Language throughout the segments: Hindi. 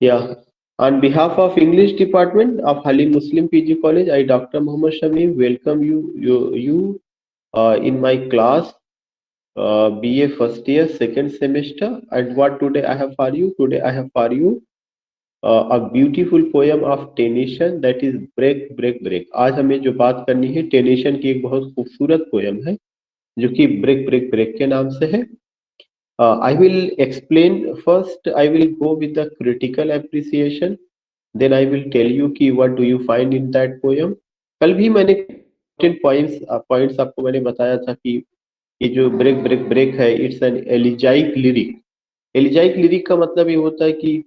Yeah. On behalf of English Department of Halim Muslim PG College, I, Dr. Muhammad Shamim, welcome you in my class, BA first year, second semester. And what today I have for you? Today I have for you a beautiful poem of Tennyson that is break break break. आज हमें जो बात करनी है टेनिशन की एक बहुत खूबसूरत पोयम है जो कि ब्रेक ब्रेक ब्रेक के नाम से है। I will explain first. I will go with the critical appreciation. Then I will tell you कि what do you find in that poem. कल भी मैंने पॉइंट्स आपको मैंने बताया था कि ये जो ब्रेक ब्रेक ब्रेक है इट्स एन एलिजाइक लिरिक। एलिजाइक लिरिक का मतलब ये होता है कि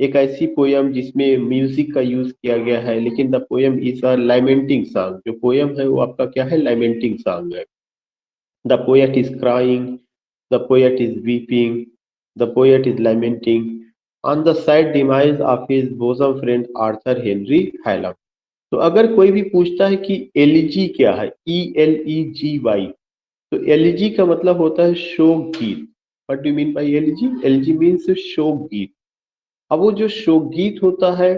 एक ऐसी पोयम जिसमें म्यूजिक का यूज किया गया है, लेकिन the poem is a lamenting song. जो पोयम है वो आपका क्या है, लैमेंटिंग सॉन्ग है। The poet is crying, the poet is weeping, the poet is lamenting on the sad demise of his bosom friend Arthur Henry Hallam। तो अगर कोई भी पूछता है कि एलिजी क्या है, ELEGY, तो एलिजी का मतलब होता है शोक गीत। What do mean by elegy? Elegy means शोक गीत। अब वो जो शोक गीत होता है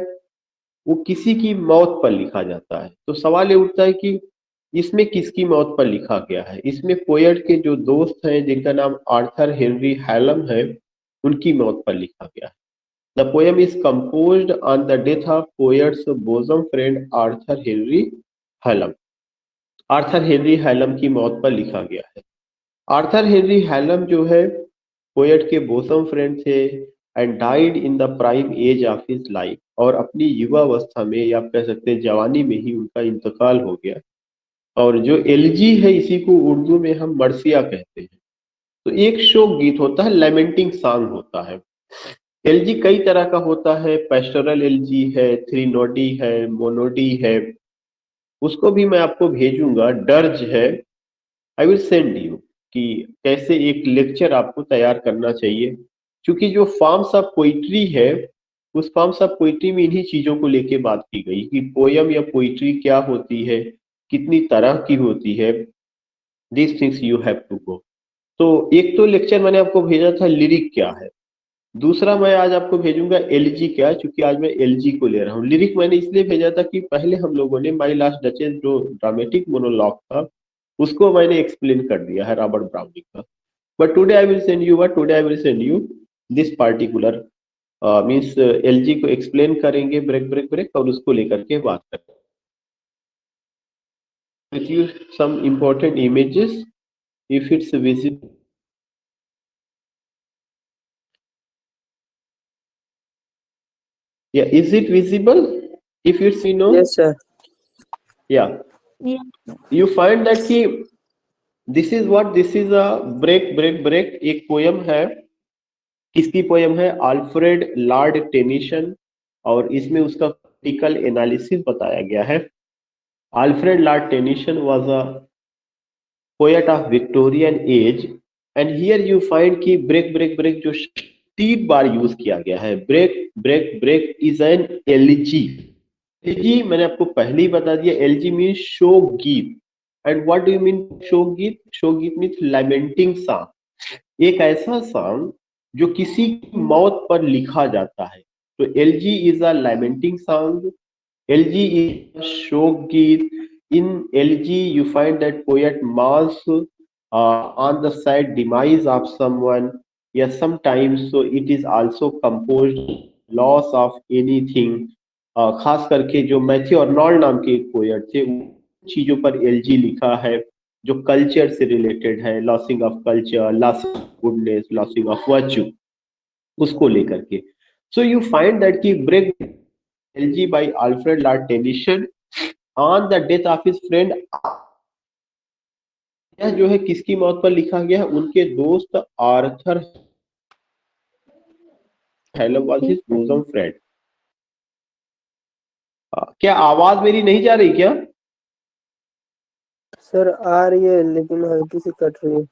वो किसी की मौत पर लिखा जाता है। तो सवाल ये उठता है कि इसमें किसकी मौत पर लिखा गया है? इसमें पोएट के जो दोस्त हैं जिनका नाम आर्थर हेनरी हैलम है, उनकी मौत पर लिखा गया है। The poem is composed on the death of poet's bosom friend Arthur Henry Hallam. Arthur Henry Hallam की मौत पर लिखा गया है। आर्थर हेनरी हैलम जो है पोएट के बोसम फ्रेंड थे and died in the prime age of his life, और अपनी युवावस्था में या आप कह सकते हैं जवानी में ही उनका इंतकाल हो गया। और जो एलजी है इसी को उर्दू में हम मरसिया कहते हैं। तो एक शोक गीत होता है, लेमेंटिंग सॉन्ग होता है। एलजी कई तरह का होता है, पेस्टोरल एलजी है, थ्री नोडी है, मोनोडी है, उसको भी मैं आपको भेजूंगा। डर्ज है, आई विल सेंड यू कि कैसे एक लेक्चर आपको तैयार करना चाहिए। क्योंकि जो फॉर्म्स ऑफ पोइट्री है उस फॉर्म्स ऑफ पोइट्री में इन्हीं चीजों को लेके बात की गई कि पोयम या पोइट्री क्या होती है, कितनी तरह की होती है। This things you have to go. तो एक तो लेक्चर मैंने आपको भेजा था लिरिक क्या है, दूसरा मैं आज आपको भेजूंगा एलजी क्या है, क्योंकि आज मैं एलजी को ले रहा हूँ। लिरिक मैंने इसलिए भेजा था कि पहले हम लोगों ने माई लास्ट डचेस जो ड्रामेटिक मोनोलॉग था उसको मैंने एक्सप्लेन कर दिया है रॉबर्ट ब्राउनिंग का। But today I will send you today I will send you this particular means LG को एक्सप्लेन करेंगे ब्रेक ब्रेक ब्रेक, और उसको लेकर के बात करेंगे। with you some important images if it's visible. Yeah, is it visible? If it's, you know. Yes, sir. Yeah, Yeah. you find that कि this is what, this is a break break break एक पोयम है। किसकी पोयम है? अल्फ्रेड लॉर्ड टेनिसन, और इसमें उसका क्रिटिकल एनालिसिस बताया गया है। Alfred Lord Tennyson was a poet of Victorian age, and here you find कि ब्रेक ब्रेक ब्रेक जो 3 बार यूज किया गया है। Break break break is an elegy. Elegy मैंने आपको पहले ही बता दिया, एलिजी मीन शोक गीत। And what do you mean शोक गीत? शोक गीत मीन्स लैमेंटिंग सॉन्ग, एक ऐसा सॉन्ग जो किसी की मौत पर लिखा जाता है। तो LG is a lamenting song, LG is a shok geet. In LG, you find that poet mourns on the sad demise of someone. Yes, sometimes so it is also composed loss of anything. खास करके जो मैथ्यू अर्नोल्ड नाम के एक पोएट थे, उन चीजों पर LG लिखा है जो कल्चर से रिलेटेड है, losing of culture, losing of goodness, losing of virtue, उसको लेकर के। सो यू फाइंड दैट की break LG by Alfred Lord Tennyson on the death of his friend। यह जो है किसकी मौत पर लिखा गया है? उनके दोस्त Arthur Hallam was his bosom friend. क्या आवाज मेरी नहीं जा रही क्या? सर आ रही है लेकिन हल्की सी कट रही है।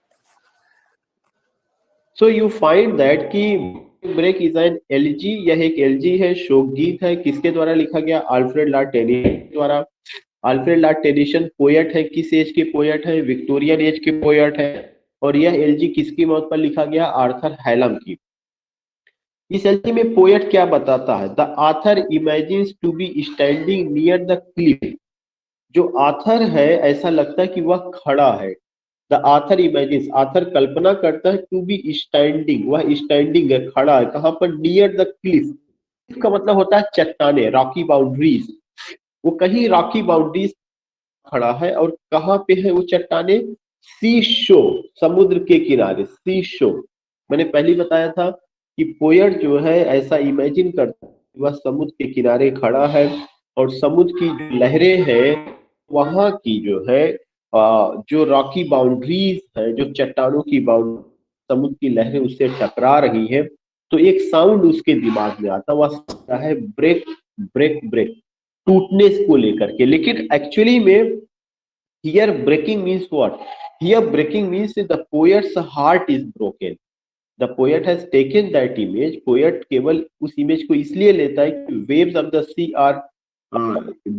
सो यू फाइंड दैट कि ब्रेक इज एन एलजी, यह एक एलजी है, शोक गीत है। किसके द्वारा लिखा गया? अल्फ्रेड लॉर्ड टेनिसन द्वारा। अल्फ्रेड लॉर्ड टेनिसन पोएट है, किस एज के पोएट है? विक्टोरियन एज के पोएट है। और यह एलजी किसकी मौत पर लिखा गया? आर्थर हैलम की। इस एलजी में पोएट क्या बताता है? The author imagines to be standing near the cliff. जो आथर है ऐसा लगता है कि वह खड़ा है। द आथर इमेजिन्स, आथर कल्पना करता है, टू बी स्टैंडिंग, वह स्टैंडिंग है, खड़ा है, कहाँ पर? Near the cliff. इसका मतलब होता है चट्टाने, रॉकी बाउंड्रीज। वो कहीं रॉकी बाउंड्रीज खड़ा है, और कहाँ पे है वो चट्टाने? सी शो, समुद्र के किनारे, सी शो। मैंने पहले ही बताया था कि पोयट जो है ऐसा इमेजिन करता है कि वह समुद्र के किनारे खड़ा है, और समुद्र की जो लहरें हैं वहां की जो है जो रॉकी बाउंड्रीज है, जो चट्टानों की बाउंड्री, समुद्र की लहरें उससे टकरा रही है, तो एक साउंड उसके दिमाग में आता, वह है ब्रेक ब्रेक ब्रेक, टूटने को लेकर के। लेकिन एक्चुअली में here breaking means what? Here breaking means the poet's heart is broken. The poet has taken that image. Poet केवल उस इमेज को इसलिए लेता है कि waves of the sea are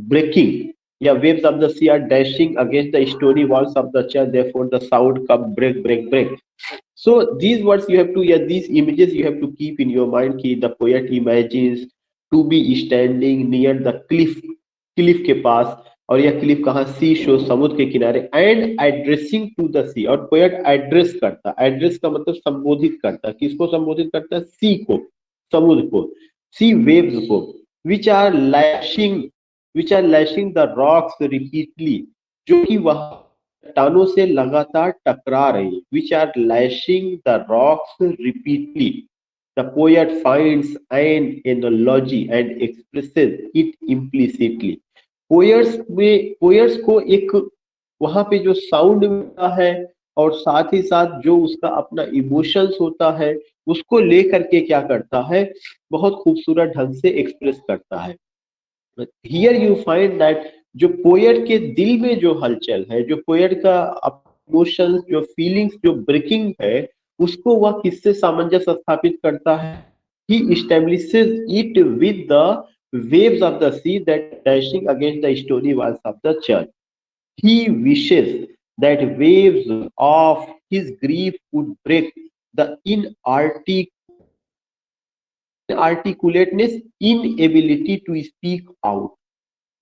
breaking, या waves of the sea are dashing against the stony walls of the church. Therefore, the sound come break, break, break. So these words you have to, yeah, these images you have to keep in your mind. कि the poet imagines to be standing near the cliff, Cliff के पास, और यह क्लिफ कहाँ? सी शो, समुद्र के किनारे, and addressing to the sea. और पोएट एड्रेस करता, एड्रेस का मतलब संबोधित करता, किसको संबोधित करता है? सी को, समुद्र को, सी वेव्स को, which are lashing, which are lashing the rocks repeatedly, जो कि वह चट्टानों से लगातार टकरा रही, which are lashing the rocks repeatedly. The poet finds an analogy and expresses it implicitly. पोयर्स को एक वहां पे जो साउंड मिलता है, और साथ ही साथ जो उसका अपना इमोशंस होता है, उसको लेकर के क्या करता है? बहुत खूबसूरत ढंग से एक्सप्रेस करता है। हियर यू फाइंड दैट जो पोएट के दिल में जो हलचल है, जो पोएट का इमोशंस, जो फीलिंग्स, जो ब्रेकिंग है, उसको वह किससे सामंजस्य स्थापित करता है? he establishes it with the waves of the sea that dashing against the stony walls of the church. He wishes that waves of his grief would break the inarticulateness, inability to speak out,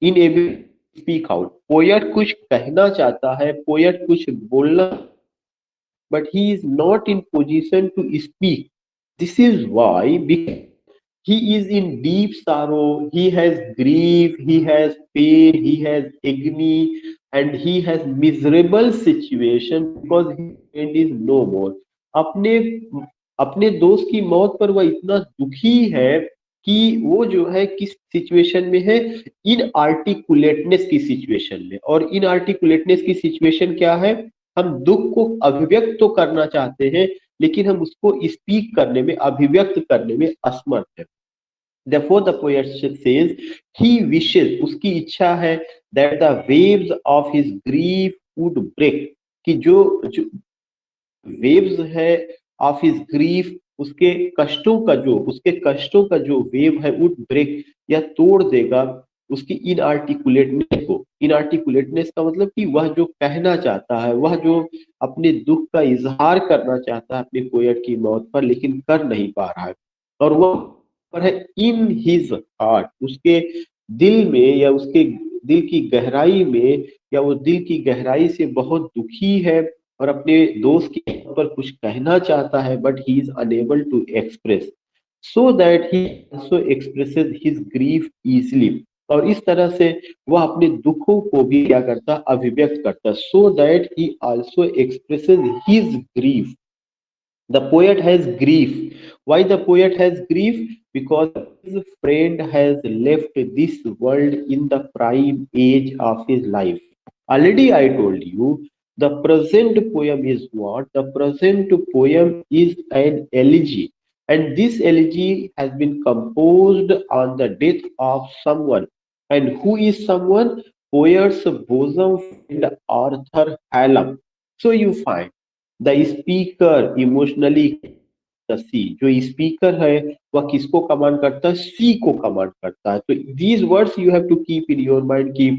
inability to speak out. Poet कुछ कहना चाहता है, पोयट कुछ बोलना, but he is not in position to speak. This is why, because he is in deep sorrow, he has grief, he has pain, he has agony, and he has miserable situation because his friend is no more. अपने अपने दोस्त की मौत पर वह इतना दुखी है कि वो जो है किस सिचुएशन में है? इन आर्टिकुलेटनेस की सिचुएशन में। और इन आर्टिकुलेटनेस की सिचुएशन क्या है? हम दुख को अभिव्यक्त तो करना चाहते हैं, लेकिन हम उसको स्पीक करने में, अभिव्यक्त करने में असमर्थ है। Therefore, the poet says he wishes, उसकी इच्छा है, that the waves of his grief would break, कि जो वेव्स है ऑफ हिज ग्रीफ, उसके कष्टों का जो वेव है, वुड ब्रेक, या तोड़ देगा उसकी इनआर्टिकुलेटनेस को। इनआर्टिकुलेटनेस का मतलब कि वह जो कहना चाहता है, वह जो अपने दुख का इजहार करना चाहता है अपने पोएट की मौत पर, लेकिन कर नहीं पा रहा है, और वह पर है इन हिज हार्ट, उसके दिल में, या उसके दिल की गहराई में, या वो दिल की गहराई से बहुत दुखी है, और अपने दोस्त के पर कुछ कहना चाहता है, but he is unable to express, so that he also expresses his grief easily. और इस तरह से वह अपने दुखों को भी क्या करता? अभिव्यक्त करता, सो that he also expresses his grief. The poet has grief. Why the poet has grief? Because his friend has left this world in the prime age of his life. Already I told you, the present poem is what? The present poem is an elegy. And this elegy has been composed on the death of someone. And who is someone? Poet's bosom friend Arthur Hallam. So you find the speaker emotionally the sea, जो स्पीकर है वह किसको कमांड करता है? सी को कमांड करता है। तो these words you have to keep in your mind कि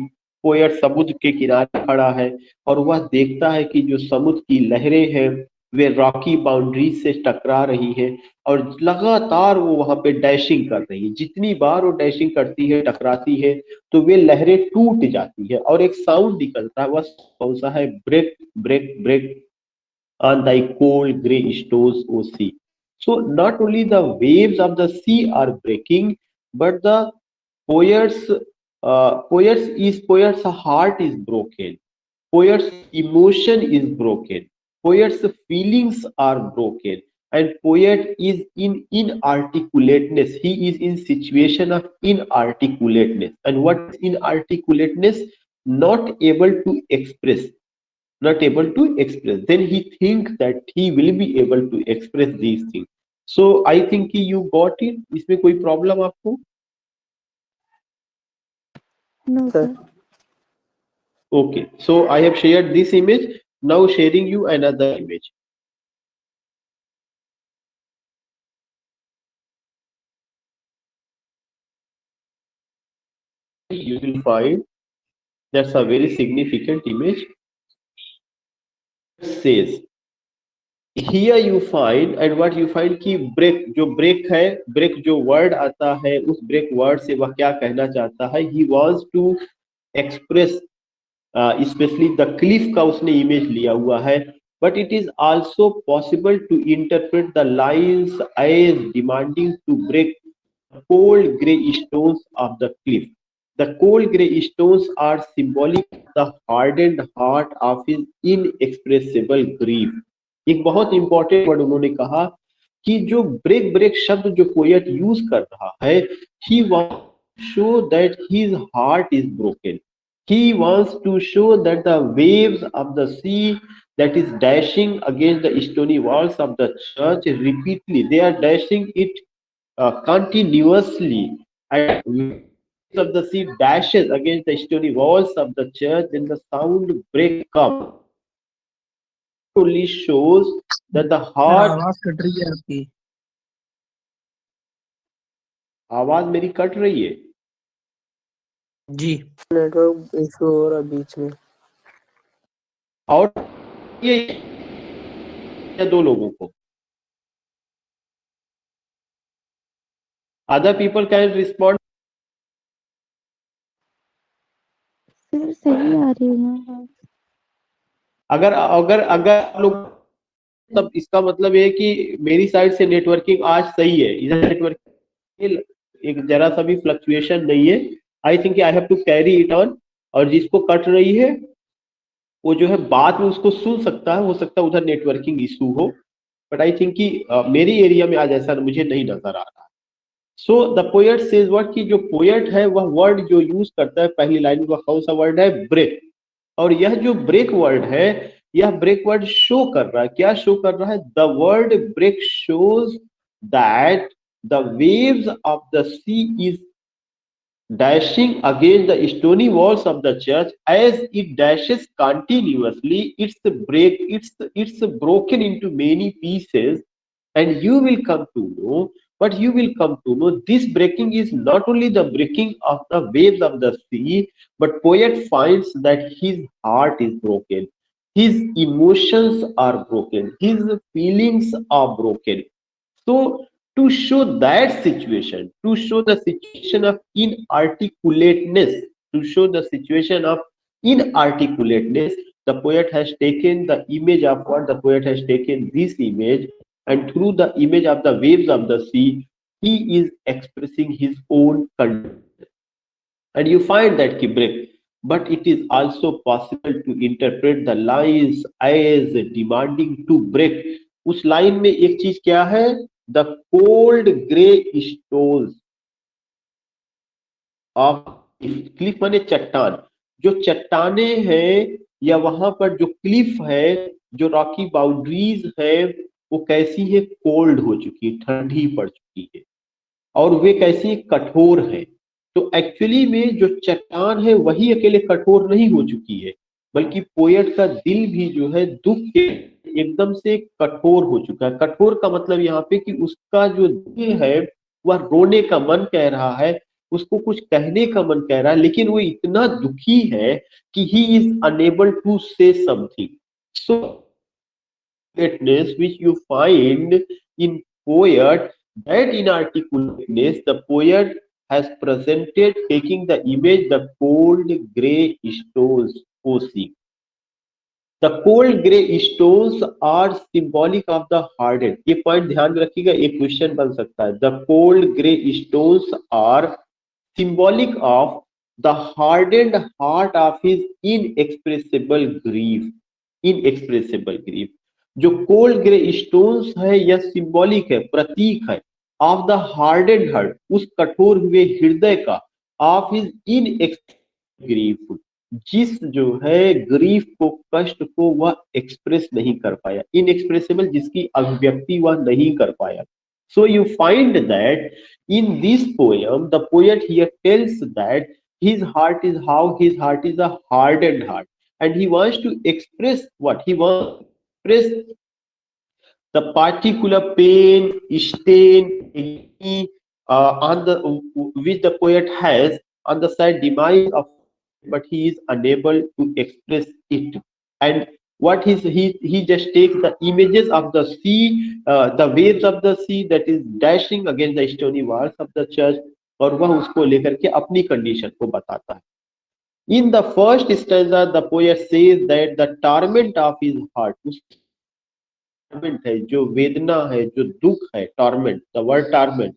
पोएट समुद्र के किनारे खड़ा है, और वह देखता है कि जो समुद्र की लहरें हैं वे रॉकी बाउंड्रीज से टकरा रही है और लगातार वो वहां पे डैशिंग कर रही है। जितनी बार वो डैशिंग करती है, टकराती है, तो वे लहरें टूट जाती है और एक साउंड निकलता है। वह कौन सा है? Break break break on thy cold grey stones, O sea. So not only the waves of the sea are breaking, but the poet's heart is broken. Poet's emotion is broken. Poet's feelings are broken. And poet is in inarticulateness. He is in situation of inarticulateness. And what is inarticulateness? Not able to express, not able to express. Then he thinks that he will be able to express these things. So I think you got it. इसमें कोई प्रॉब्लम आपको? No, sir sir. Okay, so I have shared this image. Now sharing you another image. You will find that's a very significant image. It says here you find, and what you find कि break, जो break है, break जो word आता है, उस break word से वह क्या कहना चाहता है? He wants to express, specially the cliff का उसने इमेज लिया हुआ है। But it is also possible to interpret the lines as demanding to break cold grey stones of the cliff. The cold grey stones are symbolic of the hardened heart of his inexpressible grief. एक बहुत इंपॉर्टेंट वर्ड उन्होंने कहा कि जो ब्रेक ब्रेक शब्द जो पोएट यूज कर रहा है, he wants to show that his heart is broken. He wants to show that the waves of the sea that is dashing against the stony walls of the church repeatedly, they are dashing it continuously, and waves of the sea dashes against the stony walls of the church, and the sound break comes. Only shows that the sir heart. आवाज कट रही है आपकी। आवाज मेरी कट रही है? जी नेटवर्क इशू हो रहा है बीच में। और ये या दो लोगों को? Other people can respond. Sir सही आ रही है ना? अगर अगर अगर आप लोग, तब इसका मतलब ये है कि मेरी साइड से नेटवर्किंग आज सही है, इधर नेटवर्किंग एक जरा सा भी फ्लक्चुएशन नहीं है। I think I have to carry it on. और जिसको कट रही है वो जो है बाद में उसको सुन सकता है, हो सकता है उधर नेटवर्किंग इशू हो, बट आई थिंक कि मेरी एरिया में आज ऐसा मुझे नहीं नजर आ रहा। So the poet says what, कि जो पोएट है वह वर्ड जो यूज करता है पहली लाइन में, वह कौन सा वर्ड है? ब्रेक। और यह जो ब्रेक वर्ड है, यह ब्रेक वर्ड शो कर रहा है, क्या शो कर रहा है? The word break shows that the waves of the sea is dashing against the stony walls of the church. As it dashes continuously, it's broken into many pieces, and you will come to know, but you will come to know this breaking is not only the breaking of the waves of the sea, but poet finds that his heart is broken, his emotions are broken, his feelings are broken. So to show that situation, to show the situation of inarticulateness, to show the situation of inarticulateness, the poet has taken the image of what? The poet has taken this image, and through the image of the waves of the sea, he is expressing his own condition. And you find that Kibrek, but it is also possible to interpret the lines as demanding to break. उस लाइन में एक चीज क्या है? The cold grey stones of Cliff, माने चट्टान। जो चट्टाने हैं या वहां पर जो क्लिफ है, जो रॉकी बाउंड्रीज है, वो कैसी है? कोल्ड हो चुकी है, ठंडी पड़ चुकी है, और वे कैसी? कठोर है। तो एक्चुअली में जो चट्टान है वही अकेले कठोर नहीं हो चुकी है, बल्कि पोएट का दिल भी जो है दुख के एकदम से कठोर हो चुका है। कठोर का मतलब यहाँ पे कि उसका जो दिल है वह रोने का मन कह रहा है, उसको कुछ कहने का मन कह रहा है, लेकिन वो इतना दुखी है कि he is unable to say something. So articulateness which you find in poet, that inarticulateness the poet has presented taking the image the cold grey stones posing. The cold grey stones are symbolic of the hardened. ये पॉइंट ध्यान में रखिएगा, एक क्वेश्चन बन सकता है. The cold grey stones are symbolic of the hardened heart of his inexpressible grief. Inexpressible grief. जो कोल्ड ग्रे स्टोन्स है यह सिंबॉलिक है, प्रतीक है ऑफ द हार्डेड हार्ट, उस कठोर हुए हृदय का, ऑफ हिज इनएक्सप्रेसिबल ग्रीफ, जिस जो है ग्रीफ को, कष्ट को वह एक्सप्रेस नहीं कर पाया, इनएक्सप्रेसिबल जिसकी अभिव्यक्ति वह नहीं कर पाया. So you find that in this poem, the poet here tells that his heart is how his heart is a hardened heart, and he wants to express what he wants to express the particular pain, stain, agony, on the which the poet has on the side demise of, but he is unable to express it. And what he just takes the images of the sea, the waves of the sea that is dashing against the stony walls of the church, और वह उसको लेकर के अपनी कंडीशन को बताता है. In the first stanza, the poet says that the torment of his heart, उस torment है, जो वेदना है, जो दुख है, torment, the word torment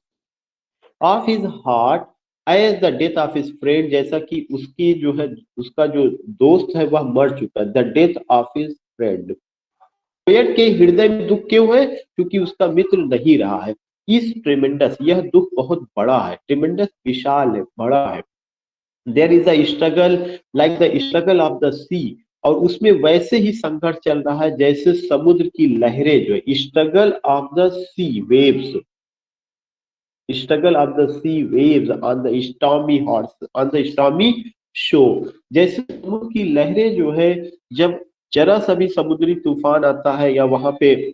of his heart as the death of his friend, जैसा कि उसकी जो है, उसका जो दोस्त है वह मर चुका है, the death of his friend. Poet के हृदय में दुख क्यों है? क्योंकि उसका मित्र नहीं रहा है. इस ट्रेमेंडस, यह दुख बहुत बड़ा है, ट्रेमेंडस विशाल है, बड़ा है. There is a struggle like the struggle of the sea, और उसमें वैसे ही संघर्ष चल रहा है जैसे समुद्र की लहरें जो है, struggle of the sea waves, struggle of the sea waves on the stormy horse on the stormy show, जैसे समुद्र की लहरें जो है, जब जरा सा भी समुद्री तूफान आता है या वहां पे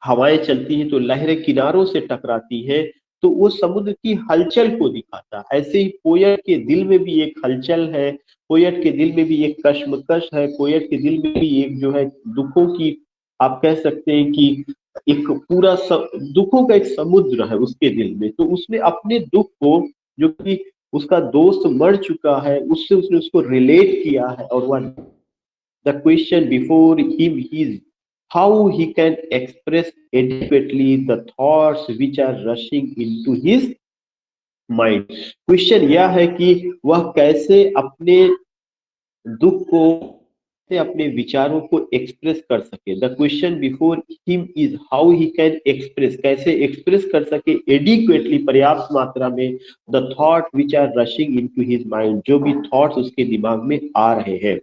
हवाएं चलती हैं तो लहरें किनारों से टकराती है, तो वो समुद्र की हलचल को दिखाता है. ऐसे ही पोएट के दिल में भी एक हलचल है, पोएट के दिल में भी एक कश्मकश है, पोएट के दिल में भी एक जो है दुखों की, आप कह सकते हैं कि एक पूरा दुखों का एक समुद्र है उसके दिल में. तो उसने अपने दुख को, जो कि उसका दोस्त मर चुका है, उससे उसने उसको रिलेट किया है, और वह the question before him is how he can express adequately the thoughts which are rushing into his mind. Question यह है कि वह कैसे अपने दुख को, अपने विचारों को एक्सप्रेस कर सके. The question before him is how he can express, कैसे एक्सप्रेस कर सके एडिक्वेटली, पर्याप्त मात्रा में, the thought which are rushing into his mind, जो भी थॉट्स उसके दिमाग में आ रहे हैं.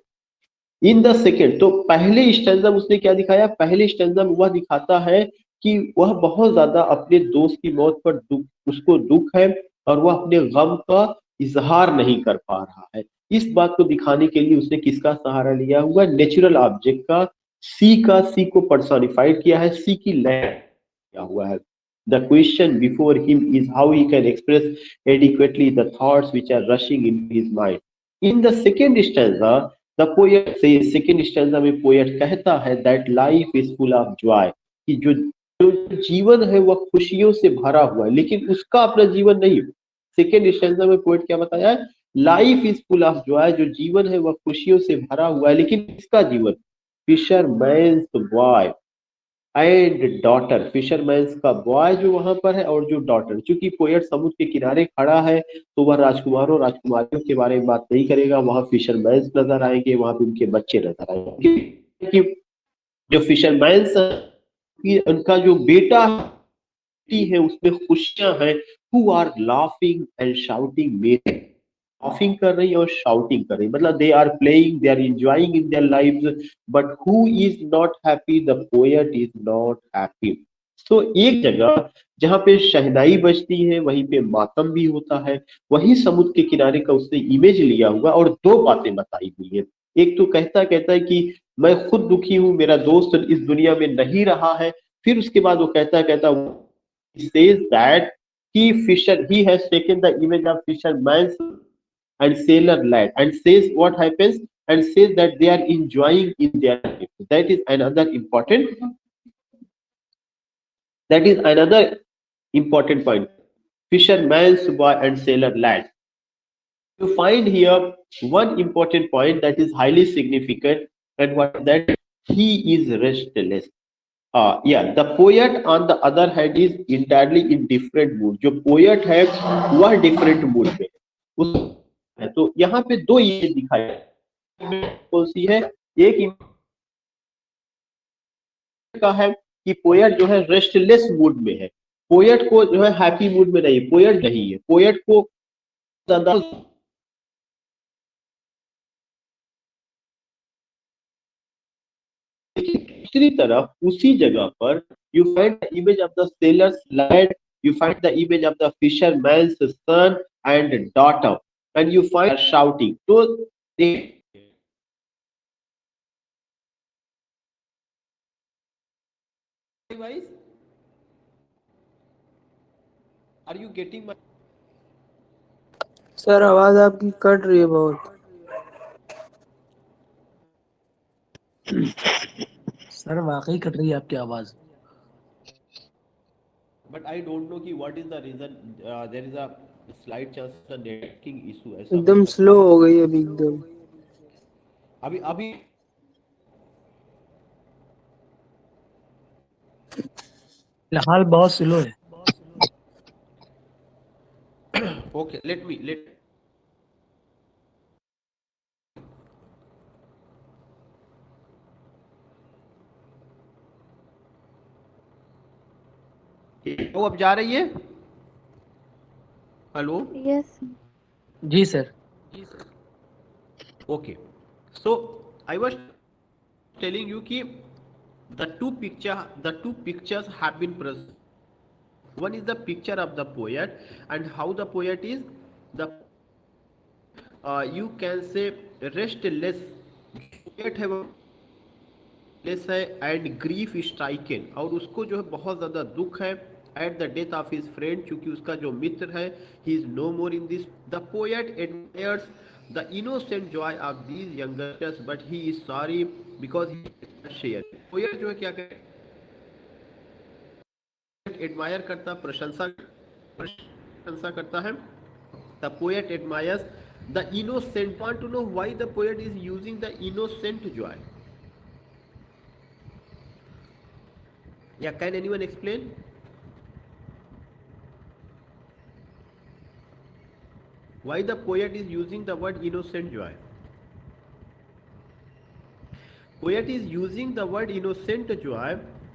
इन द सेकेंड, तो पहले स्टैंजा में उसने क्या दिखाया? पहले स्टैंजा में वह दिखाता है कि वह बहुत ज्यादा अपने दोस्त की मौत पर दुख, उसको दुख है, और वह अपने गम का इजहार नहीं कर पा रहा है. इस बात को दिखाने के लिए उसने किसका सहारा लिया हुआ? नेचुरल ऑब्जेक्ट का, सी का, सी को पर्सोनिफाइड किया है, सी की लैंड किया हुआ है. The question before him is how he can express adequately the thoughts which are rushing into his mind. In the second stanza the poet say, second stanza में पोएट कहता है that life is full of joy, कि जो जीवन है वह खुशियों से भरा हुआ है, लेकिन उसका अपना जीवन नहीं. सेकेंड स्टैंजा में पोएट क्या बताया है? Life is full of Joy, जो जीवन है वह खुशियों से भरा हुआ है, लेकिन इसका जीवन, fisherman's boy and daughter, fisherman's का बॉय जो वहां पर है, और जो डॉटर, चूंकि पोएट समुद्र के किनारे खड़ा है तो वह राजकुमारों राजकुमारियों के बारे में बात नहीं करेगा, वहां फिशरमैन्स नजर आएंगे, वहां पे उनके बच्चे नजर आएंगे. कि जो फिशरमैन्स, उनका जो बेटा है उसमें खुशियां हैं, who are laughing and shouting merry, laughing कर रही और शाउटिंग कर रही, मतलब they are playing, they are enjoying in their lives, but who is not happy? The poet is not happy. तो एक जगह जहां पे शहनाई बजती है वहीं पे मातम भी होता है, वही समुद्र के किनारे का उसने इमेज लिया हुआ, और दो बातें बताई हुई है. एक तो कहता है कि मैं खुद दुखी हूं, मेरा दोस्त इस दुनिया में नहीं रहा है. फिर उसके बाद वो कहता says that he has taken the image of fisherman and sailor lad, and says what happens, and says that they are enjoying in their life. That is another important That is another important point. Fisherman's boy and sailor lad. You find here one important point that is highly significant, and what is that? He is restless. Yeah, the poet on the other hand is entirely in different mood. जो poet है वह different mood में है। उस है तो यहाँ पे दो इमेज दिखाई कौन सी है? एक image का है कि पोएट जो है रेस्टलेस मूड में है। पोएट को जो है हैप्पी मूड में नहीं, पोएट नहीं है, पोएट को ज्यादा दूसरी तरफ उसी जगह पर you find the image of the sailor's lad, you find the image of the fisherman's son and daughter and you find shouting. तो are you getting my? Sir आवाज आपकी कट रही है बहुत। सर वाकई कट रही है आपकी आवाज। But I don't know कि what is the reason. There is a slight chance the networking issue ऐसा हो एकदम सकता स्लो हो गई अभी एकदम। है। अभी अभी फिलहाल बहुत स्लो है। okay, let वो अब जा रही है। Hello Yes. जी sir. okay, so I was telling you कि the two pictures have been present. One is the picture of the poet and how the poet is the you can say restless poet है वो लेस है एंड ग्रीफ स्ट्राइकन और उसको जो है बहुत ज़्यादा दुख है at the death of his friend क्योंकि उसका जो मित्र है he is no more in this. The poet admires the innocent joy of these youngsters but he is sorry because he share. Poet जो है क्या करे, एडमायर करता, प्रशंसा करता है। The poet admires the innocent, want to know why the poet is using the innocent joy? Yeah, can anyone explain? Why the poet is using the word innocent joy? Poet is using the word innocent joy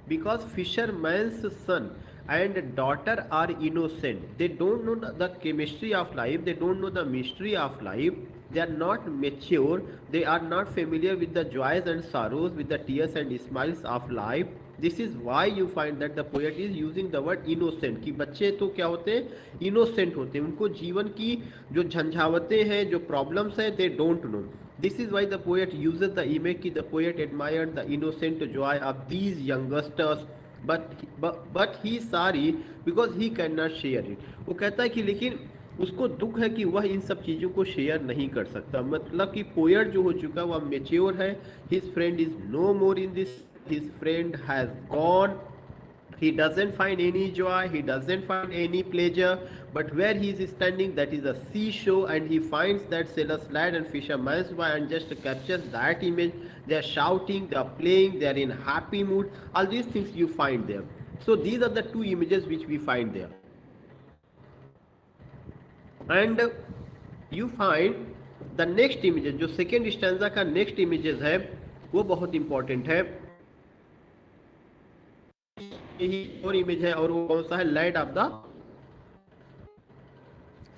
because fisherman's son and daughter are innocent. They don't know the chemistry of life, they don't know the mystery of life, they are not mature, they are not familiar with the joys and sorrows, with the tears and smiles of life. This is why you find that the poet is using the word innocent कि बच्चे तो क्या होते हैं, इनोसेंट होते हैं, उनको जीवन की जो झंझावतें हैं, जो प्रॉब्लम्स हैं, they don't know. This is why the poet uses the image कि the poet admired the innocent joy of these youngsters but he sorry because he can not share it. वो कहता है कि लेकिन उसको दुख है कि वह इन सब चीज़ों को शेयर नहीं कर सकता। मतलब कि पोएट जो हो चुका है वह मेच्योर है, his friend is no more in this, his friend has gone, he doesn't find any joy, he doesn't find any pleasure, but where he is standing, that is a seashore, and he finds that sailor's lad and fisherman's boy and just captures that image. They are shouting, they are playing, they are in happy mood, all these things you find there. So these are the two images which we find there, and you find the next images, जो second stanza का next images है वो बहुत important है। यही और इमेज है और वो कौन सा है, लैड ऑफ द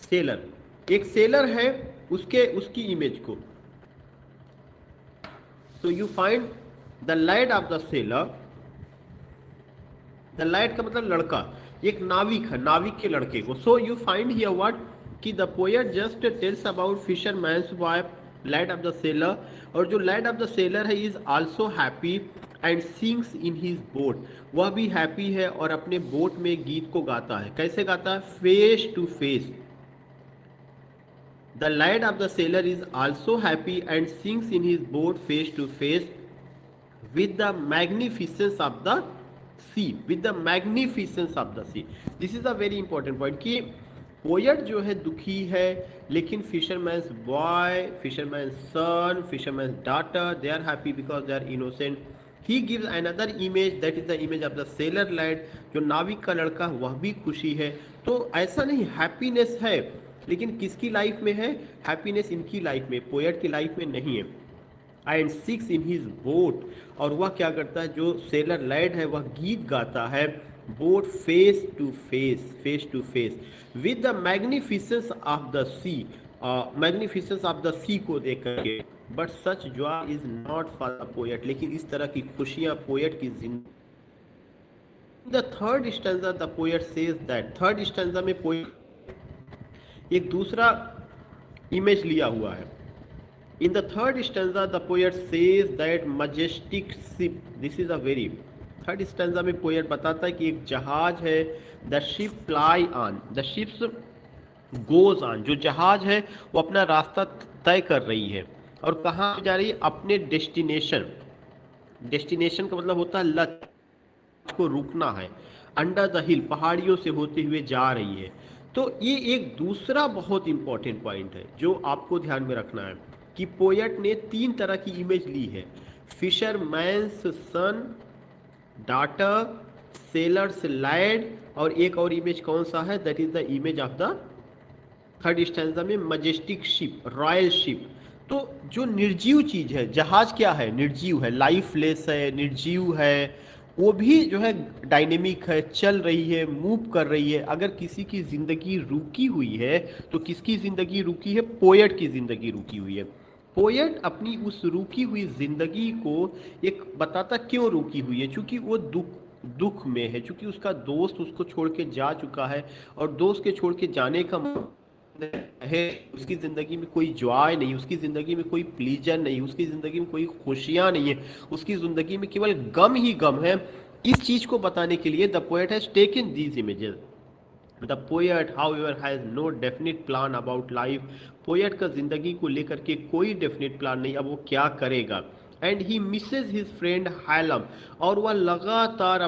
सेलर। एक सेलर है उसकी इमेज को, so you find the lad of the sailor. The lad का मतलब लड़का, एक नाविक है, नाविक के लड़के को। So you find here what कि the poet just tells about fisherman's boy, lad of the sailor, और जो लैड ऑफ द सेलर है is also happy and sings in his boat. वह भी हैप्पी है और अपने बोट में गीत को गाता है। कैसे गाता है, face to face. The lad of the sailor is also happy and sings in his boat face to face with the magnificence of the sea, with the magnificence of the sea. This is a very important point कि पोएट जो है दुखी है, लेकिन fisherman's boy, fisherman's son, fisherman's daughter, they are happy because they are innocent. He gives another image, that is the image of the seller lead, जो नाविक का लड़का वह भी खुशी है। तो ऐसा नहीं, हैप्पीनेस है, लेकिन किसकी लाइफ में है हैप्पीनेस? इनकी लाइफ में, पोएट की लाइफ में नहीं है। And six in his boat, और वह क्या करता है, जो सेलर लैड है वह गीत गाता है boat face to face, face to face with the magnificence of the sea, magnificence of the sea को देख करके। But such joy is not for the poet, लेकिन इस तरह की खुशियां पोएट की जिंदगी। The third stanza the poet says that, third stanza में पोएट एक दूसरा इमेज लिया हुआ है। In the third stanza, the poet says that majestic ship. This is a very third stanza में poet बताता है कि एक जहाज है, the ship ply on, the ships goes on, जो जहाज है वो अपना रास्ता तय कर रही है, और कहाँ जा रही है? अपने डेस्टिनेशन। डेस्टिनेशन का मतलब होता है लक्ष्य को रुकना है। अंडर द हिल, पहाड़ियों से होते हुए जा रही है। तो ये एक दूसरा बहुत इंपॉर्टेंट पॉइंट है जो आपको ध्यान में रखना है कि पोएट ने तीन तरह की इमेज ली है, फिशरमैन्स सन, डाटर, सेलर्स लैड, और एक और इमेज कौन सा है? That is the image of the third stanza में मजेस्टिक शिप, रॉयल शिप। तो जो निर्जीव चीज है, जहाज क्या है? निर्जीव है, लाइफलेस है, निर्जीव है, वो भी जो है डायनेमिक है, चल रही है, मूव कर रही है। अगर किसी की जिंदगी रुकी हुई है तो किसकी जिंदगी रुकी है? पोएट की जिंदगी रुकी हुई है। पोएट अपनी उस रुकी हुई जिंदगी को एक बताता क्यों रुकी हुई है, क्योंकि वो दुख में है, क्योंकि उसका दोस्त उसको छोड़ के जा चुका है, और दोस्त के छोड़ के जाने का है, उसकी जिंदगी में कोई जॉय नहीं, उसकी जिंदगी में कोई प्लीजर नहीं, उसकी जिंदगी में कोई खुशियां नहीं है, उसकी जिंदगी में केवल गम ही गम है। इस चीज को बताने के लिए the poet has taken these images. The poet however has no definite plan about life, poet का जिंदगी को लेकर के कोई डेफिनेट प्लान नहीं, अब वो क्या करेगा। And he misses his friend Hallam, और वह लगातार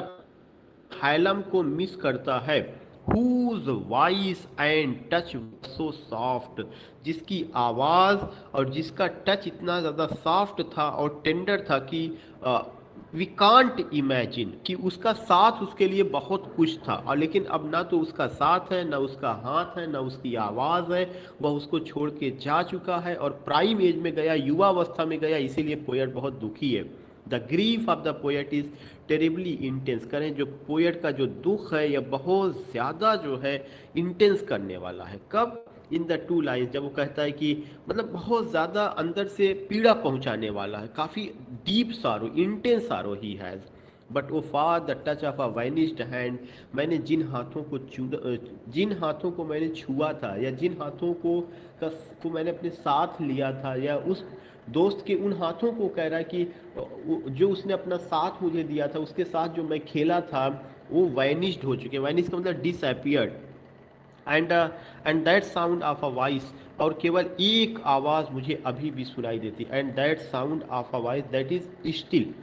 हायलम को मिस करता है। whose voice and touch so soft, जिसकी आवाज और जिसका टच इतना ज्यादा सॉफ्ट था और टेंडर था कि वी कांट इमेजिन, कि उसका साथ उसके लिए बहुत कुछ था, और लेकिन अब ना तो उसका साथ है, ना उसका हाथ है, ना उसकी आवाज है, वह उसको छोड़ के जा चुका है और प्राइम एज में गया, युवावस्था में गया। इसीलिए पोएट बहुत दुखी है। The grief of the poet is terribly intense. करें, जो पोएट का जो दुख है यह बहुत ज़्यादा जो है इंटेंस करने वाला है। कब? इन द टू लाइन्स, जब वो कहता है कि मतलब बहुत ज़्यादा अंदर से पीड़ा पहुंचाने वाला है, काफ़ी deep sorrow, intense sorrow he has. But O for the touch of a vanished hand, मैंने जिन हाथों को मैंने छुआ था, या जिन हाथों को मैंने अपने साथ लिया था, या उस दोस्त के उन हाथों को कह रहा है कि जो उसने अपना साथ मुझे दिया था, उसके साथ जो मैं खेला था, वो वैनिश्ड हो चुके। वैनिश का मतलब disappeared. And that sound of a voice, और केवल एक आवाज़ मुझे अभी भी सुनाई देती। And that sound of a voice that is still,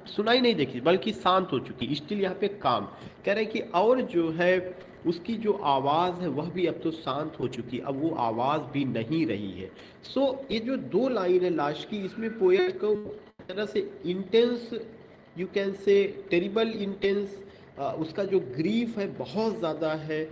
सुनाई नहीं देती बल्कि शांत हो चुकी। स्टिल यहाँ पे काम कह रहे हैं कि और जो है उसकी जो आवाज़ है वह भी अब तो शांत हो चुकी, अब वो आवाज़ भी नहीं रही है। सो ये जो दो लाइन है लास्ट की, इसमें पोएट को तरह से intense, you can say terrible intense, उसका जो ग्रीफ है बहुत ज़्यादा है।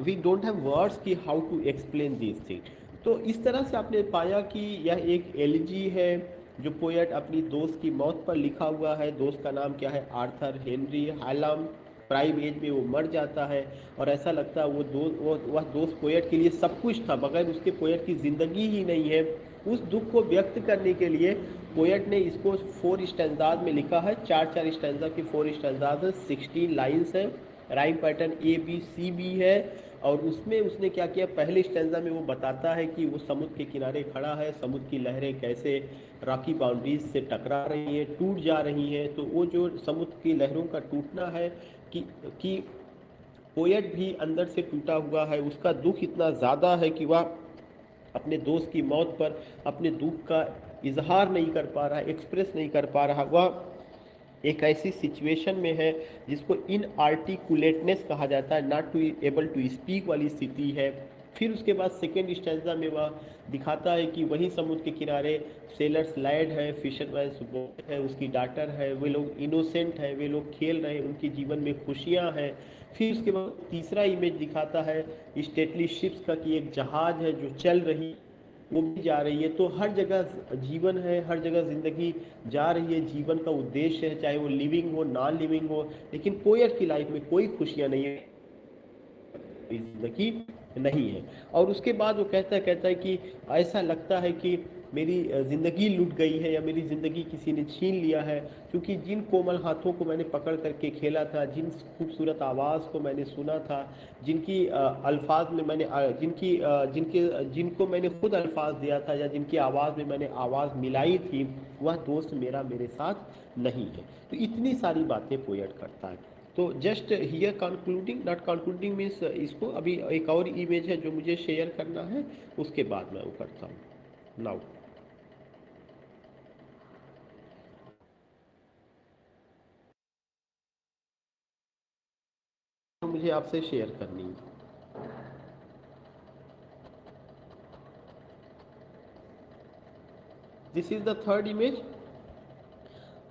वी डोंट हैव वर्ड्स कि how to explain this thing. तो इस तरह से आपने पाया कि यह एक एलिजी है जो पोएट अपनी दोस्त की मौत पर लिखा हुआ है। दोस्त का नाम क्या है? Arthur Henry Hallam. Prime age में वो मर जाता है, और ऐसा लगता है वह दोस्त पोएट के लिए सब कुछ था, मगर उसके पोएट की ज़िंदगी ही नहीं है। उस दुख को व्यक्त करने के लिए पोएट ने इसको 4 स्टैंजाज में लिखा है। 4 स्टैंजा की 4 स्टैंजाज है, 16 लाइन्स है, राइम पैटर्न ABCB है। और उसमें उसने क्या किया, पहले स्टैंजा में वो बताता है कि वो समुद्र के किनारे खड़ा है, समुद्र की लहरें कैसे रॉकी बाउंड्रीज से टकरा रही है, टूट जा रही है। तो वो जो समुद्र की लहरों का टूटना है कि पोएट भी अंदर से टूटा हुआ है, उसका दुख इतना ज़्यादा है कि वह अपने दोस्त की मौत पर अपने दुख का इजहार नहीं कर पा रहा, एक्सप्रेस नहीं कर पा रहा। वह एक ऐसी सिचुएशन में है जिसको इनआर्टिकुलेटनेस कहा जाता है, not to able to speak वाली स्थिति है। फिर उसके बाद सेकेंड स्टैंजा में वह दिखाता है कि वही समुद्र के किनारे सेलर्स लैड है, फिशरमैन बोट है, उसकी डॉटर है, वे लोग इनोसेंट है, वे लोग खेल रहे हैं, उनके जीवन में खुशियां हैं। फिर उसके बाद तीसरा इमेज दिखाता है स्टेटली शिप्स का, कि एक जहाज है जो चल रही, वो भी जा रही है। तो हर जगह जीवन है, हर जगह जिंदगी जा रही है, जीवन का उद्देश्य है, चाहे वो लिविंग हो नॉन लिविंग हो। लेकिन पोएट की लाइफ में कोई खुशियां नहीं है, जिंदगी नहीं है। और उसके बाद वो कहता है कि ऐसा लगता है कि मेरी जिंदगी लूट गई है, या मेरी जिंदगी किसी ने छीन लिया है, क्योंकि जिन कोमल हाथों को मैंने पकड़ करके खेला था, जिन खूबसूरत आवाज़ को मैंने सुना था, जिनकी अल्फाज में मैंने जिनको मैंने खुद अल्फाज दिया था, या जिनकी आवाज़ में मैंने आवाज़ मिलाई थी, वह दोस्त मेरे साथ नहीं है। तो इतनी सारी बातें पोएट करता है। तो just here concluding, not concluding means, इसको अभी एक और इमेज है जो मुझे शेयर करना है, उसके बाद मैं वो करता हूँ नाउ। तो मुझे आपसे शेयर करनी है। This is the third image.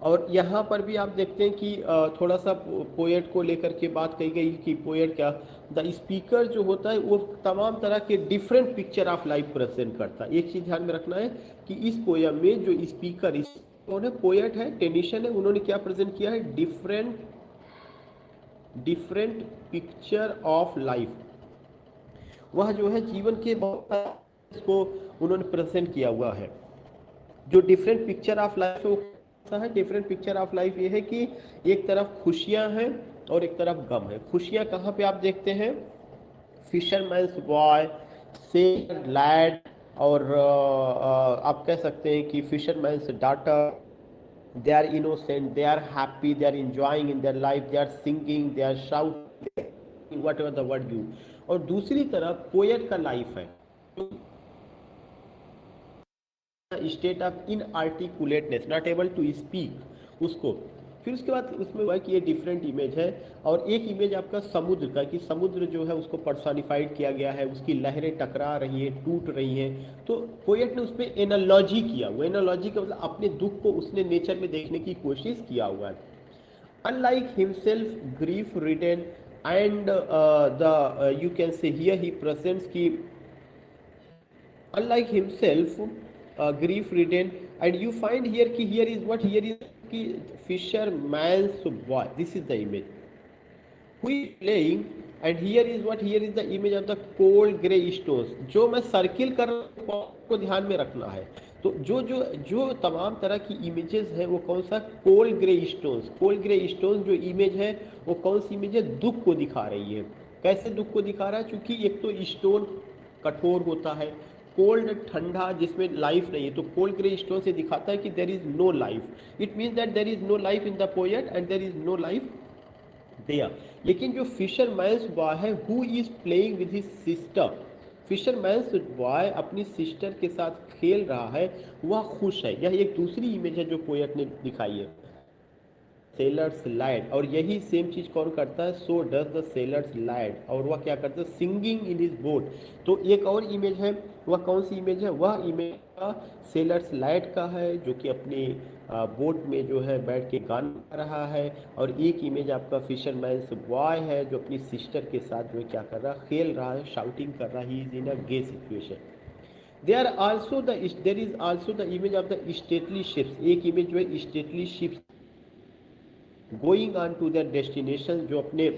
और यहाँ पर भी आप देखते हैं कि थोड़ा सा पोएट को लेकर के बात कही गई कि पोएट क्या, द स्पीकर जो होता है वो तमाम तरह के different picture of life present करता है। एक चीज ध्यान में रखना है कि इस पोयम में जो स्पीकर, इस कौन है, पोएट है, टेक्नीशियन है, उन्होंने क्या प्रेजेंट किया है, different different picture of life. वह जो है जीवन के बहुत को उन्होंने प्रेजेंट किया हुआ है। जो डिफरेंट पिक्चर ऑफ लाइफ है वो कैसा है, डिफरेंट पिक्चर ऑफ लाइफ ये है कि एक तरफ खुशियां हैं और एक तरफ गम है। खुशियां कहाँ पे आप देखते हैं, फिशरमैन्स बॉय, सेलर लैड, और आप कह सकते हैं कि fisherman's daughter, they are innocent, they are happy, they are enjoying in their life, they are singing, they are shouting, whatever the word you। और दूसरी तरफ पोएट का लाइफ है, state of inarticulateness, not able to speak उसको। फिर उसके बाद उसमें हुआ कि ये डिफरेंट इमेज है। और एक इमेज आपका समुद्र का, कि समुद्र जो है उसको पर्सोनिफाइड किया गया है, उसकी लहरें टकरा रही हैं, टूट रही हैं। तो पोएट ने उसमें एनालॉजी किया, वो एनालॉजी का मतलब अपने दुख को उसने नेचर में देखने की कोशिश किया हुआ है। Unlike himself grief ridden and the you can से हियर ही प्रेजेंट्स की, unlike himself grief ridden, and you find here ki here is what, here is ki fisherman's boy, this is the image who is playing, and here is what, here is the image of the cold gray stones। जो मैं सर्किल कर रहा हूँ को ध्यान में रखना है। तो जो जो जो तमाम तरह की इमेजेस है वो कौन सा, cold grey stones. Cold grey stones जो इमेज है वो कौन सी इमेज है, दुख को दिखा रही है। कैसे दुख को दिखा रहा है, क्योंकि एक तो स्टोन कठोर होता है, कोल्ड ठंडा, जिसमें लाइफ नहीं है। तो कोल्ड ग्रे स्टोन से दिखाता है कि there is no life, it means that there is no life in the poet and there is no life दिया। लेकिन जो फिशरमैन्स बॉय है, who is playing with his sister, fisherman's boy अपनी सिस्टर के साथ खेल रहा है, वह खुश है। यह एक दूसरी इमेज है जो पोएट ने दिखाई है, सेलर्स लैड। और यही सेम चीज कौन करता है, so does the sailor's lad, और वह क्या करता है, सिंगिंग इन हिज बोट। तो एक और इमेज है, वह कौन सी इमेज है, वह इमेज का सेलर्स लैड का है, जो कि अपनी बोट में जो है बैठ के गाना गा रहा है। और एक इमेज आपका फिशरमैन्स बॉय है, जो अपनी सिस्टर के साथ जो है क्या कर रहा है, खेल रहा है, शाउटिंग कर रहा है, he is in a gay situation. There is also the image of the stately ships, एक इमेज जो है stately ships going on to their destination, जो अपने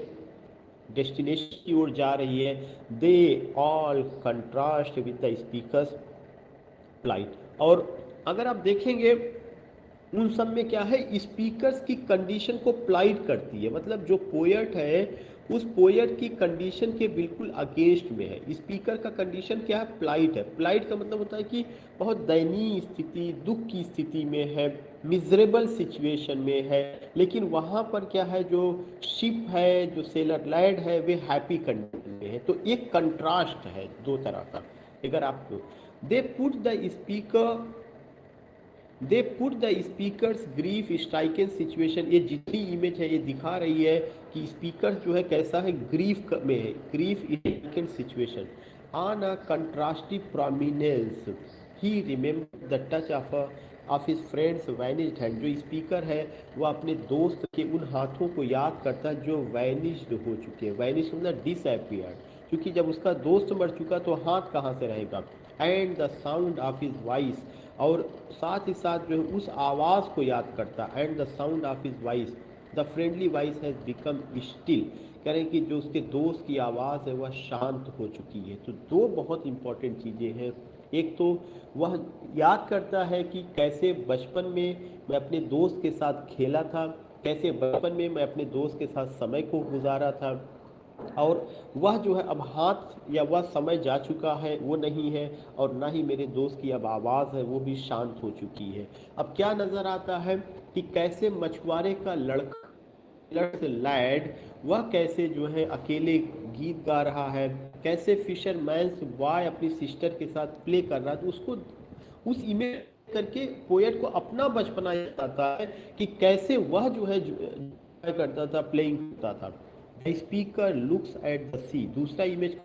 डेस्टिनेशन की ओर जा रही है। They all contrast with the speaker's flight. और अगर आप देखेंगे उन सब में क्या है, स्पीकर्स की कंडीशन को प्लाइट करती है। मतलब जो पोएट है उस पोएट की कंडीशन के बिल्कुल अगेंस्ट में है। स्पीकर का कंडीशन क्या है, प्लाइट है। प्लाइट का मतलब होता है कि बहुत दयनीय स्थिति, दुख की स्थिति में है, मिजरेबल सिचुएशन में है। लेकिन वहाँ पर क्या है, जो शिप है, जो सेलर लैड है, वे हैप्पी कंडीशन में है। तो एक कंट्रास्ट है दो तरह का। अगर आप, they put the speaker they put the speakers grief stricken situation. ये जितनी इमेज है ये दिखा रही है कि स्पीकर जो है कैसा है, ग्रीफ में है, grief stricken situation on a contrastive prominence. He remember the touch of his friend's vanished hand. जो स्पीकर है वो अपने दोस्त के उन हाथों को याद करता है जो वैनिश्ड हो चुके हैं। वैनिश मतलब डिसअपियर्ड, क्योंकि जब उसका दोस्त मर चुका तो हाथ कहाँ से रहेगा। And the sound of his voice, और साथ ही साथ जो है उस आवाज़ को याद करता। And the sound of his voice, the friendly voice has become still. कह रहे हैं कि जो उसके दोस्त की आवाज़ है वह शांत हो चुकी है। तो दो बहुत इंपॉर्टेंट चीज़ें हैं। एक तो वह याद करता है कि कैसे बचपन में मैं अपने दोस्त के साथ खेला था, कैसे बचपन में मैं अपने दोस्त के साथ समय को गुजारा था, और वह जो है अब हाथ या वह समय जा चुका है वो नहीं है, और ना ही मेरे दोस्त की अब आवाज़ है वो भी शांत हो चुकी है। अब क्या नज़र आता है कि कैसे मछुआरे का लड़का लैड वह कैसे जो है अकेले गीत गा रहा है, कैसे फिशरमैन्स बॉय अपनी सिस्टर के साथ प्ले कर रहा है। तो उसको उस इमेज करके पोएट को अपना बचपना याद आता है कि कैसे वह जो है करता था, प्लेइंग करता था। The speaker looks at the sea. दूसरा image,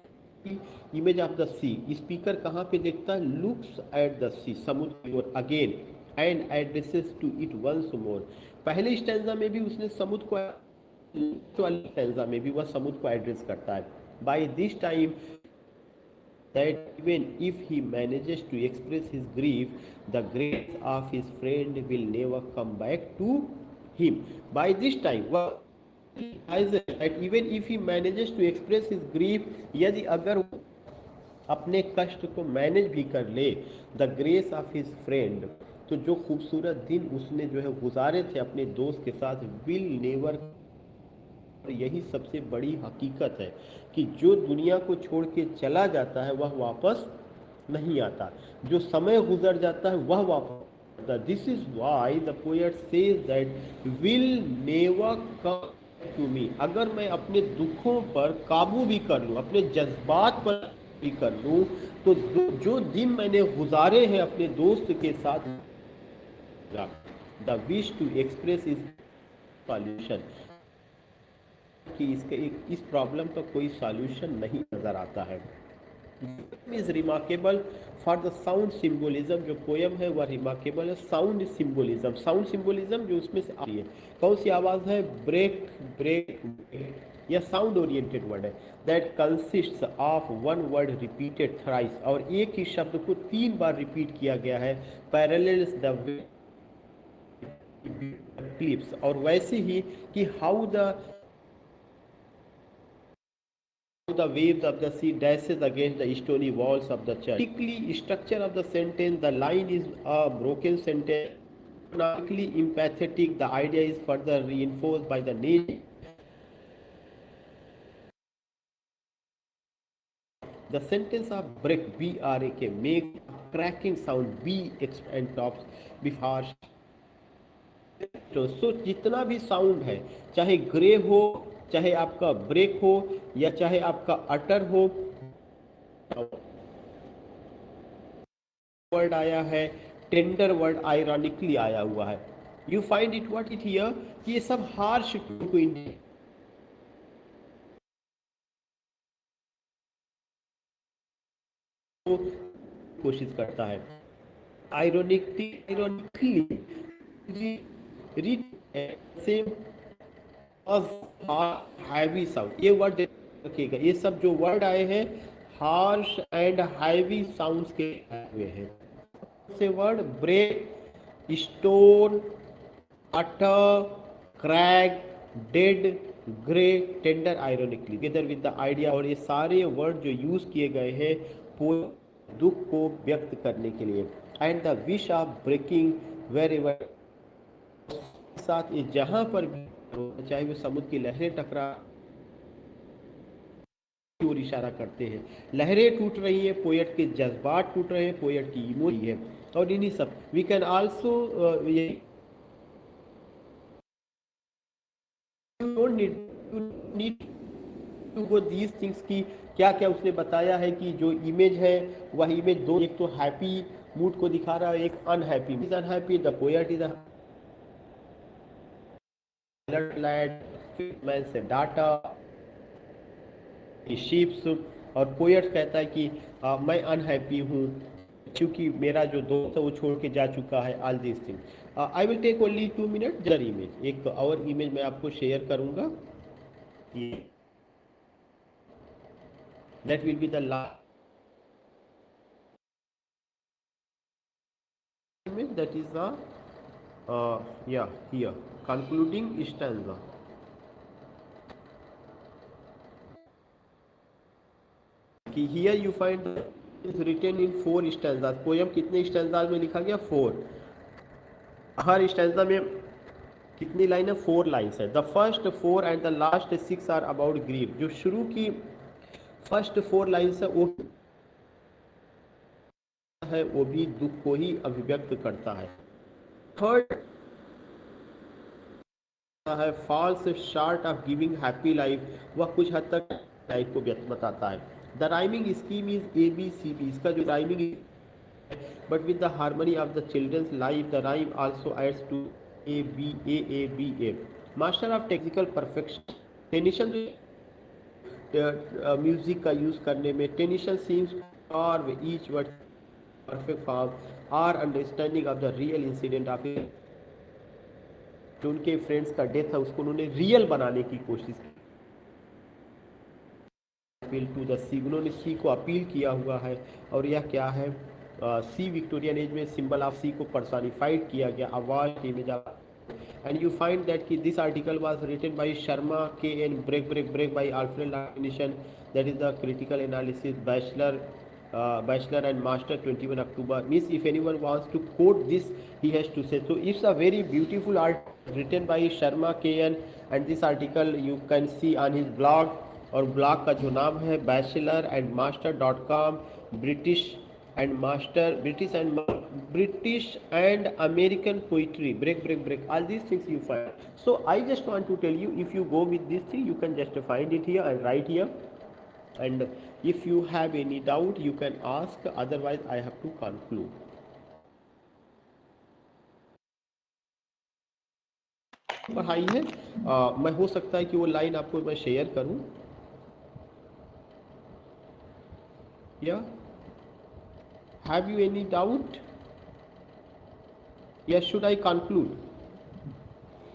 image of the sea. Speaker कहाँ पे देखता है, लुक्स एट द सी, समुद्र की ओर again, and addresses to it once more. पहले स्टैंजा में भी उसने समुद्र को, वाले स्टैंजा में भी वह समुद्र को एड्रेस करता है। By this time that even if he manages to express his grief, the grace of his friend will never come back to him. By this time, that even if he manages to express his grief, यदि अगर अपने कष्ट को मैनेज भी कर ले, the grace of his friend, तो जो खूबसूरत दिन उसने जो है गुजारे थे अपने दोस्त के साथ, विल नेवर। यही सबसे बड़ी हकीकत है कि जो दुनिया को छोड़ के चला जाता है वह वापस नहीं आता, जो समय गुजर जाता है वह वापस आता। This is why the poet says that will never come to me. अगर मैं अपने दुखों पर काबू भी कर लूँ, अपने जज्बात पर भी कर लूँ, तो जो दिन मैंने गुजारे हैं अपने दोस्त के साथ, the wish to express is solution, कि इसके इस प्रॉब्लम का कोई सॉल्यूशन नहीं नजर आता है। Is remarkable for the sound symbolism. जो पोयम है वह रिमार्केबल है साउंड सिंबोलिज्म। साउंड सिंबोलिज्म जो उसमें से आती है, कौन सी आवाज है, ब्रेक ब्रेक, यह साउंड ओरिएंटेड वर्ड है। That consists of one word repeated thrice, और एक ही शब्द को 3 बार रिपीट किया गया है। पैरेलल्स द क्लिप्स, और वैसे ही कि how the waves of the sea dashes against the stony walls of the church. Typically, structure of the sentence, the line is a broken sentence. Phonetically empathetic, the idea is further reinforced by the nature. The sentence of break, B-R-A-K, make cracking sound, B and tops with harsh. तो जितना भी साउंड है, चाहे ग्रे हो, चाहे आपका ब्रेक हो, या चाहे आपका अटर हो, वर्ड आया है, टेंडर वर्ड आयरॉनिकली आया हुआ है। You find it what it here, कि ये सब हार्श को कोशिश करता है। आयरॉनिकली सेम हैवी साउंड, ये वर्ड रखिएगा। ये सब जो वर्ड आए हैं हार्श एंड हैवी साउंड्स के हुए हैं। Say word break, stone, utter, crack, dead, grey, tender, ironically, together with the idea. और ये सारे वर्ड जो यूज किए गए हैं दुख को व्यक्त करने के लिए। And the wish of breaking wherever, साथ ये जहां पर भी, चाहे वो समुद्र की लहरें टकरा की ओर इशारा करते हैं। लहरें टूट रही हैं, पोएट के जज्बात टूट रहे हैं, पोएट की इमोशन है। और इन्हीं सब वी कैन आल्सो ये need to go these things की क्या क्या उसने बताया है कि जो इमेज है वह इमेज दो, एक तो हैप्पी मूड को दिखा रहा है। एक unhappy is unhappy, the poet is man से डाटा शीप्स, और पोएट कहता है कि मैं अनहैप्पी हूँ क्योंकि मेरा जो दोस्त है वो छोड़ के जा चुका है। All this thing I will take only 2 minute. जर इमेज, एक और इमेज मैं आपको शेयर करूंगा, that will be the last image, that is the yeah, here concluding stanza. कि here you find is written in 4 stanzas. Poem कितने स्टैंजाज में लिखा गया? 4। हर स्टैंजा में कितनी लाइन है? 4 लाइन्स है। The first 4 and the last 6 are about grief. जो शुरू की फर्स्ट 4 लाइन्स है वो भी दुख को ही अभिव्यक्त करता है। थर्ड है falls short of giving happy life, वह कुछ हद तक लाइफ को बताता है। The rhyming scheme is ABCD, इसका जो rhyming but with the harmony of the children's life, the rhyme also adds to A master of technical perfection, technician music का यूज करने में, technician seems carve each word perfect form or understanding of the real incident of जो उनके फ्रेंड्स का डेथ है उसको उन्होंने रियल बनाने की कोशिश की। अपील टू द सी, उन्होंने सी को अपील किया हुआ है। और यह क्या है? सी विक्टोरियन एज में सिंबल ऑफ सी को पर्सनिफाइड किया गया, award image of. And you find that कि this article was written by Sharma KN, break by Alfred लैग्निशन, that is the critical analysis bachelor and master 21 October. Means if anyone wants to quote this, he has to say. So it's a very beautiful art written by Sharma KN, and this article you can see on his blog, और ब्लॉग का जो नाम है bachelorandmaster.com, British and American poetry, break all these things you find. So I just want to tell you, if you go with this thing, you can just find it here and write here, and if you have any doubt you can ask, otherwise I have to conclude. पढ़ाई है मैं हो सकता है कि वो लाइन आपको मैं शेयर करूं, या हैव यू एनी डाउट, या should I conclude?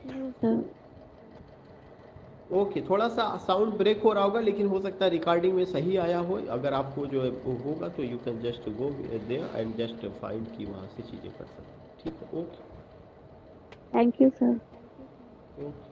No sir. Okay, थोड़ा सा साउंड ब्रेक हो रहा होगा, लेकिन हो सकता है रिकॉर्डिंग में सही आया हो। अगर आपको जो है वो होगा तो you can just go there and just find कि वहाँ से चीज़ें कर सकते हैं। ठीक है, okay thank you sir. Okay.